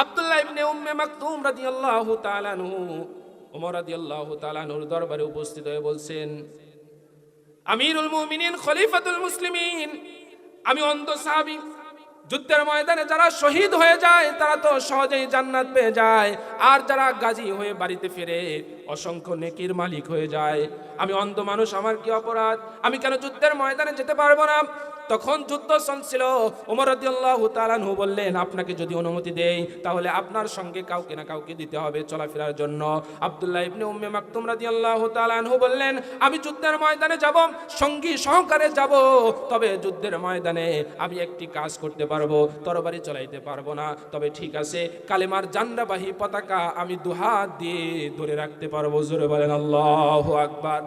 আব্দুল্লাহ ইবনে উম্মে মাকতুম রাদিয়াল্লাহু তাআলা আনহু ওমর রাদিয়াল্লাহু তাআলা আনহুর দরবারে উপস্থিত হয়ে বলছেন, আমিরুল মুমিনিন খলিফাতুল মুসলিমিন, আমি অন্ধ সাহাবী, যুদ্ধের ময়দানে যারা শহীদ হয়ে যায় তারা তো সহজেই জান্নাত পেয়ে যায়, আর যারা গাজী হয়ে বাড়িতে ফিরে অসংখ্য নেকির মালিক হয়ে যায়। আমি অন্ধ মানুষ, আমার কি অপরাধ? আমি কেন যুদ্ধের ময়দানে যেতে পারবো না? তখন যুদ্ধ চলছিল। ওমর রাদিয়াল্লাহু তাআলা আনহু বললেন, আপনাকে যদি অনুমতি দেই তাহলে আপনার সঙ্গে কাউকে না কাউকে দিতে হবে চলাফেরার জন্য। আব্দুল্লাহ ইবনে উম্মে মাকতুম রাদিয়াল্লাহু তাআলা আনহু বললেন, আমি যুদ্ধের ময়দানে যাব, সঙ্গী সহকারে যাব, তবে যুদ্ধের ময়দানে আমি একটি কাজ করতে পারবো, তরবারি চলাইতে পারবো না, তবে ঠিক আছে কালেমার জান্ডাবাহী পতাকা আমি দুহাত দিয়ে ধরে রাখতে পারবো। জোরে বলেন আল্লাহু আকবার।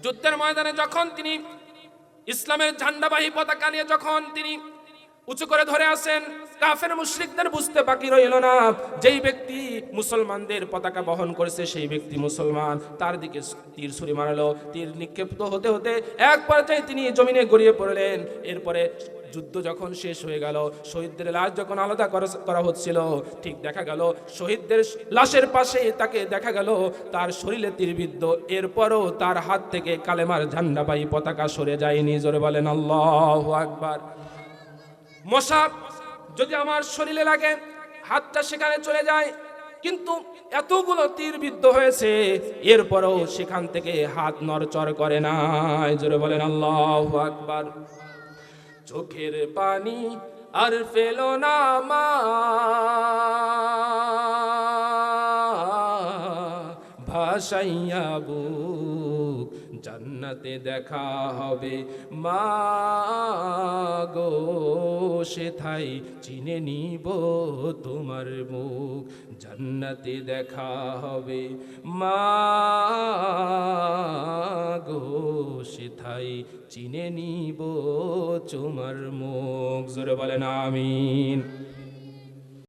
যুদ্ধের ময়দানে যখন তিনি ইসলামের ঝান্ডাবাহী পতাকা নিয়ে যখন তিনি উঁচু করে ধরে আসেন, কাফের মুশরিকদের বুঝতে বাকি রইল না, যেই ব্যক্তি মুসলমানদের পতাকা বহন করেছে সেই ব্যক্তি মুসলমান, তার দিকে তীর ছুরি মারলো। তীর নিক্ষেপ্ত হতে হতে এক পর্যায়ে তিনি জমিনে গড়িয়ে পড়লেন। এরপরে যুদ্ধ যখন শেষ হয়ে গেল, শহীদদের লাশ যখন আলাদা করা হচ্ছিল, ঠিক দেখা গেল শহীদদের লাশের পাশে তাকে দেখা গেল তার শরীরে তীরবিদ্ধ, এরপরও তার হাত থেকে কালেমার ঝান্ডাবাহী পতাকা সরে যায়নি। জোরে বলেন আল্লাহু আকবার। মশা যদি আমার শরীরে লাগে, হাতটা সেখানে চলে যায়, কিন্তু এতগুলো তীরবিদ্ধ হয়েছে এরপরও সেখান থেকে হাত নড়চড় করে না। জোরে বলেন আল্লাহু আকবার। চোখের পানি আর ফেলো না মা, ভাসাইয়া বুক, জান্নাতে দেখা হবে মা গো, সেথাই চিনে নিব তোমার মুখ, জান্নাতে দেখা হবে মা গো, সেথাই চিনে নিব তোমার মুখ। জোরে বলেন আমিন।